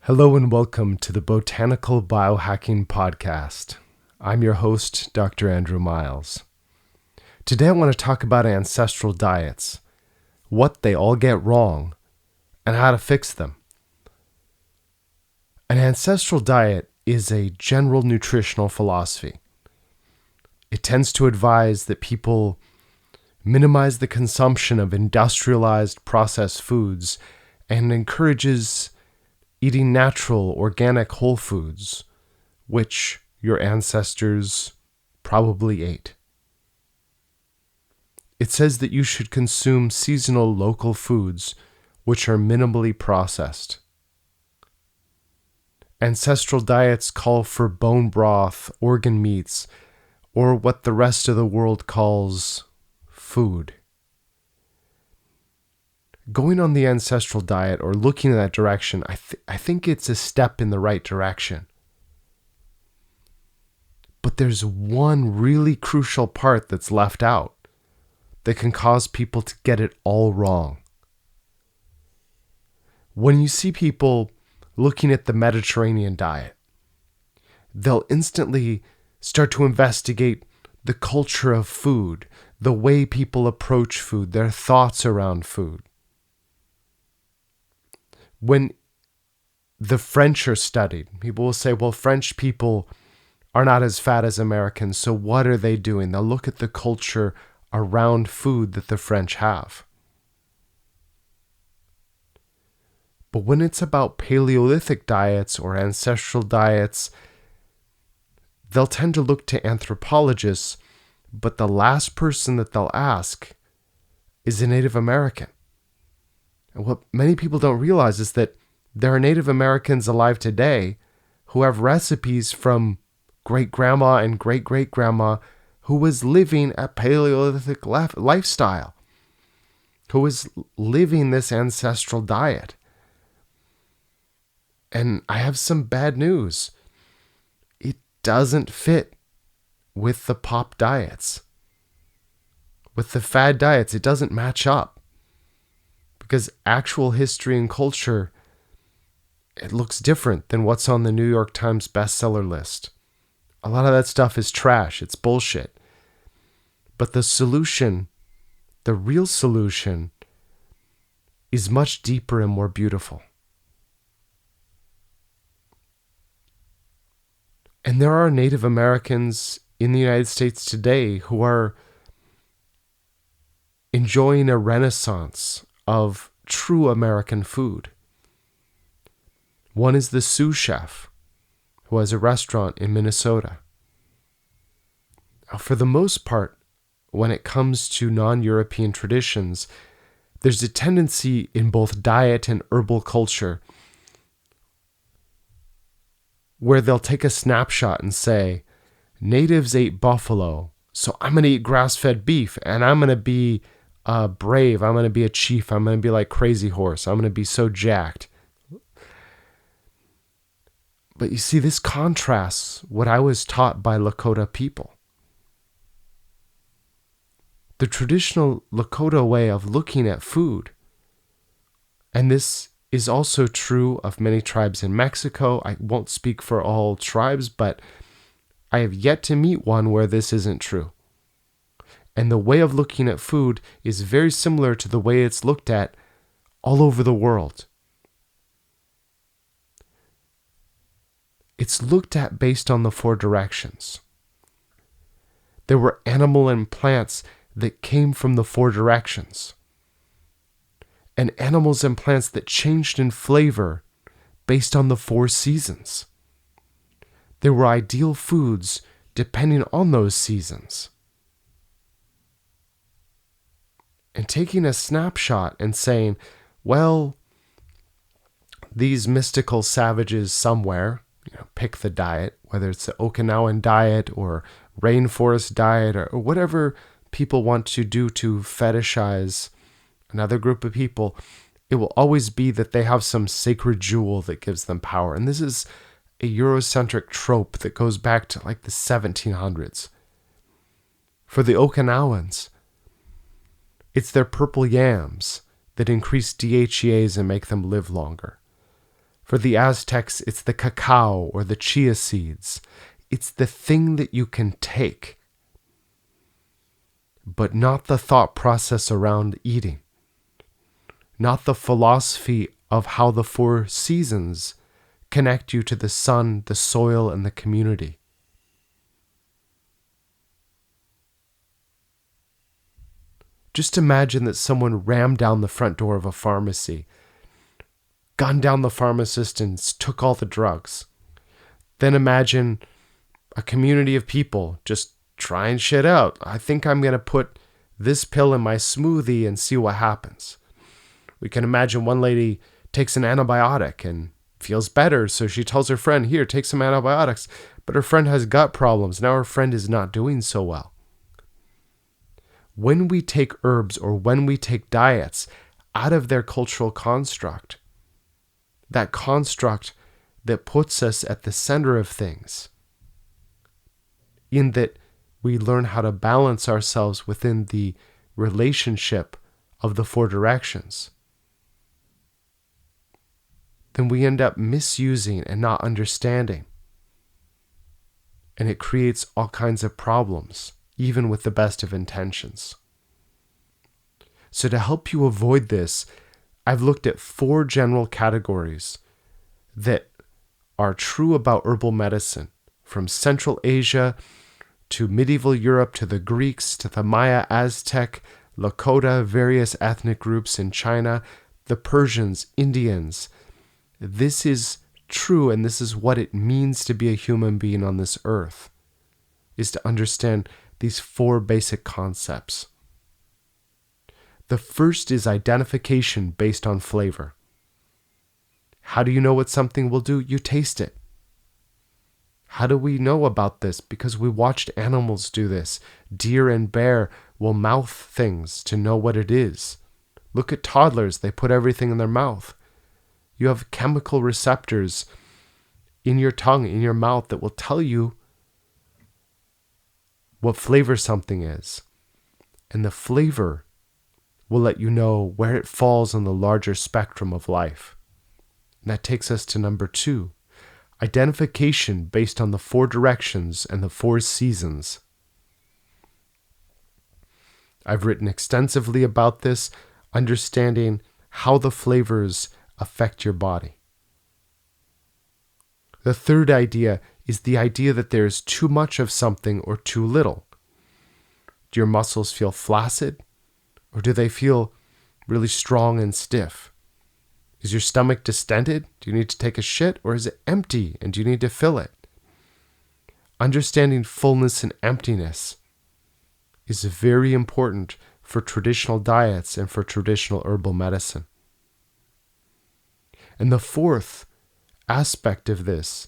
Hello and welcome to the Botanical Biohacking Podcast. I'm your host, Dr. Andrew Miles. Today I want to talk about ancestral diets, what they all get wrong, and how to fix them. An ancestral diet is a general nutritional philosophy. It tends to advise that people minimize the consumption of industrialized processed foods and encourages eating natural, organic whole foods, which your ancestors probably ate. It says that you should consume seasonal local foods, which are minimally processed. Ancestral diets call for bone broth, organ meats, or what the rest of the world calls food. Going on the ancestral diet or looking in that direction, I think it's a step in the right direction. But there's one really crucial part that's left out that can cause people to get it all wrong. When you see people looking at the Mediterranean diet, they'll instantly start to investigate the culture of food, the way people approach food, their thoughts around food. When the French are studied, people will say, well, French people are not as fat as Americans, so what are they doing? They'll look at the culture around food that the French have. But when it's about Paleolithic diets or ancestral diets, they'll tend to look to anthropologists, but the last person that they'll ask is a Native American. And what many people don't realize is that there are Native Americans alive today who have recipes from great-grandma and great-great-grandma who was living a Paleolithic lifestyle, who was living this ancestral diet. And I have some bad news. It doesn't fit with the pop diets. With the fad diets, it doesn't match up. Because actual history and culture, it looks different than what's on the New York Times bestseller list. A lot of that stuff is trash. It's bullshit. But the solution, the real solution, is much deeper and more beautiful. And there are Native Americans in the United States today who are enjoying a renaissance of true American food. One is the sous chef, who has a restaurant in Minnesota. Now, for the most part, when it comes to non-European traditions, there's a tendency in both diet and herbal culture where they'll take a snapshot and say, natives ate buffalo, so I'm going to eat grass-fed beef, and I'm going to be brave, I'm going to be a chief, I'm going to be like Crazy Horse, I'm going to be so jacked. But you see, this contrasts what I was taught by Lakota people. The traditional Lakota way of looking at food, and this is also true of many tribes in Mexico. I won't speak for all tribes, but I have yet to meet one where this isn't true. And the way of looking at food is very similar to the way it's looked at all over the world. It's looked at based on the four directions. There were animal and plants that came from the four directions. And animals and plants that changed in flavor based on the four seasons. There were ideal foods depending on those seasons. And taking a snapshot and saying, well, these mystical savages somewhere, pick the diet, whether it's the Okinawan diet or rainforest diet or whatever people want to do to fetishize another group of people, it will always be that they have some sacred jewel that gives them power. And this is a Eurocentric trope that goes back to like the 1700s. For the Okinawans, it's their purple yams that increase DHEAs and make them live longer. For the Aztecs, it's the cacao or the chia seeds. It's the thing that you can take, but not the thought process around eating, not the philosophy of how the four seasons connect you to the sun, the soil, and the community. Just imagine that someone rammed down the front door of a pharmacy, gunned down the pharmacist, and took all the drugs. Then imagine a community of people just trying shit out. I think I'm going to put this pill in my smoothie and see what happens. We can imagine one lady takes an antibiotic and feels better, so she tells her friend, here, take some antibiotics. But her friend has gut problems. Now her friend is not doing so well. When we take herbs or when we take diets out of their cultural construct, that construct that puts us at the center of things, in that we learn how to balance ourselves within the relationship of the four directions, then we end up misusing and not understanding. And it creates all kinds of problems, even with the best of intentions. So to help you avoid this, I've looked at 4 general categories that are true about herbal medicine, from Central Asia to medieval Europe, to the Greeks, to the Maya, Aztec, Lakota, various ethnic groups in China, the Persians, Indians. This is true, and this is what it means to be a human being on this earth, is to understand these 4 basic concepts. The first is identification based on flavor. How do you know what something will do? You taste it. How do we know about this? Because we watched animals do this. Deer and bear will mouth things to know what it is. Look at toddlers. They put everything in their mouth. You have chemical receptors in your tongue, in your mouth, that will tell you what flavor something is. And the flavor will let you know where it falls on the larger spectrum of life. And that takes us to number 2. Identification based on the 4 directions and the 4 seasons. I've written extensively about this, understanding how the flavors affect your body. The third idea is the idea that there is too much of something or too little. Do your muscles feel flaccid, or do they feel really strong and stiff? Is your stomach distended? Do you need to take a shit? Or is it empty and do you need to fill it? Understanding fullness and emptiness is very important for traditional diets and for traditional herbal medicine. And the fourth aspect of this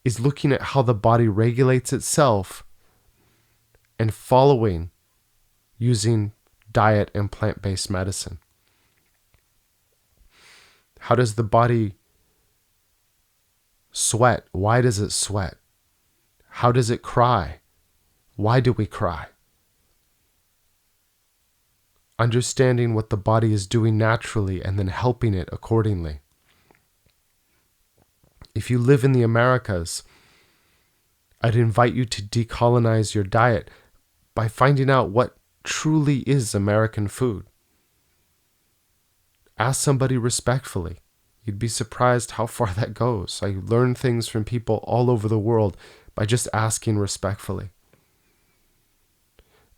is looking at how the body regulates itself and following using diet and plant-based medicine. How does the body sweat? Why does it sweat? How does it cry? Why do we cry? Understanding what the body is doing naturally and then helping it accordingly. If you live in the Americas, I'd invite you to decolonize your diet by finding out what truly is American food. Ask somebody respectfully. You'd be surprised how far that goes. I learn things from people all over the world by just asking respectfully.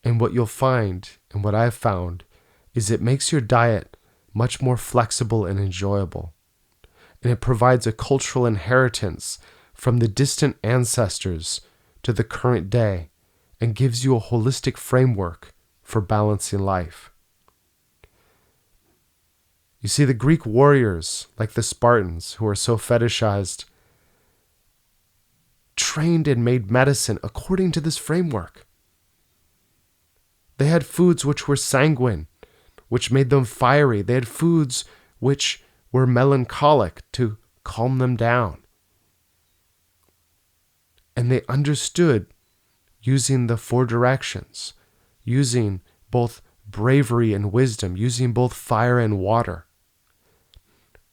And what you'll find, and what I've found, is it makes your diet much more flexible and enjoyable. And it provides a cultural inheritance from the distant ancestors to the current day and gives you a holistic framework for balancing life. You see, the Greek warriors, like the Spartans, who are so fetishized, trained and made medicine according to this framework. They had foods which were sanguine, which made them fiery. They had foods which were melancholic to calm them down. And they understood using the 4 directions, using both bravery and wisdom, using both fire and water.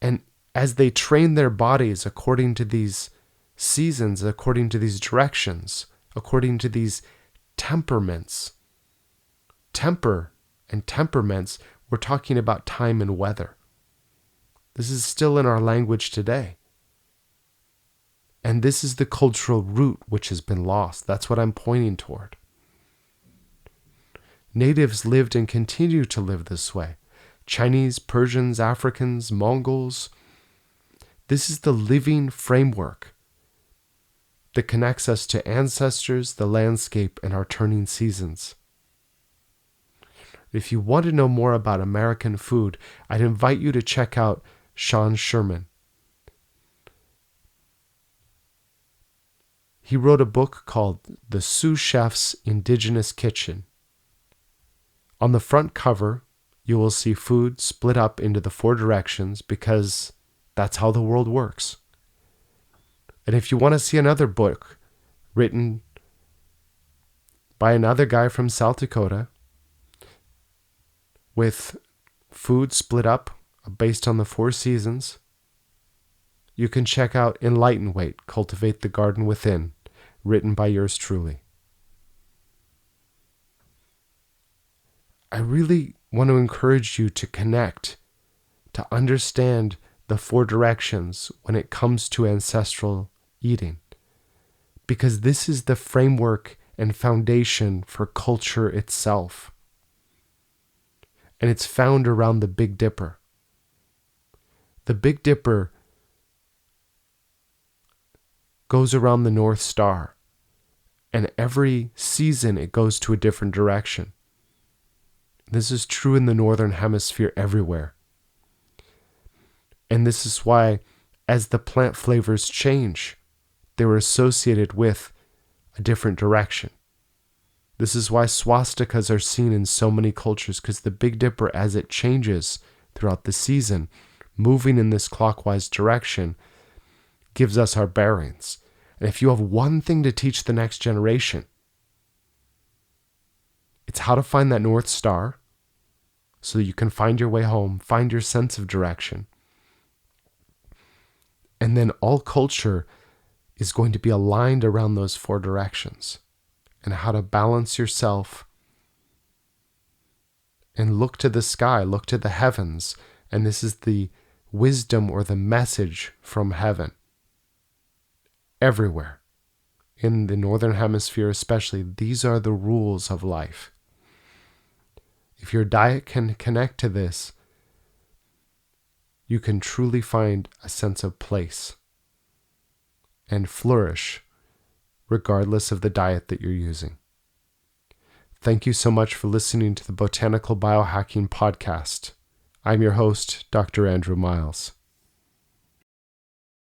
And as they train their bodies according to these seasons, according to these directions, according to these temperaments. Temper and temperaments, we're talking about time and weather. This is still in our language today. And this is the cultural root which has been lost. That's what I'm pointing toward. Natives lived and continue to live this way. Chinese, Persians, Africans, Mongols. This is the living framework that connects us to ancestors, the landscape, and our turning seasons. If you want to know more about American food, I'd invite you to check out Sean Sherman. He wrote a book called The Sous Chef's Indigenous Kitchen. On the front cover, you will see food split up into the 4 directions because that's how the world works. And if you want to see another book written by another guy from South Dakota with food split up based on the 4 seasons, you can check out Enlighten Weight, Cultivate the Garden Within, written by yours truly. I really want to encourage you to connect, to understand the 4 directions when it comes to ancestral eating, because this is the framework and foundation for culture itself. And it's found around the Big Dipper. The Big Dipper goes around the North Star, and every season it goes to a different direction. This is true in the Northern Hemisphere everywhere. And this is why, as the plant flavors change, they were associated with a different direction. This is why swastikas are seen in so many cultures, because the Big Dipper, as it changes throughout the season, moving in this clockwise direction, gives us our bearings. And if you have one thing to teach the next generation, it's how to find that North Star so that you can find your way home, find your sense of direction. And then all culture is going to be aligned around those 4 directions and how to balance yourself and look to the sky, look to the heavens. And this is the wisdom or the message from heaven. Everywhere, in the Northern Hemisphere especially, these are the rules of life. If your diet can connect to this, you can truly find a sense of place and flourish regardless of the diet that you're using. Thank you so much for listening to the Botanical Biohacking Podcast. I'm your host, Dr. Andrew Miles.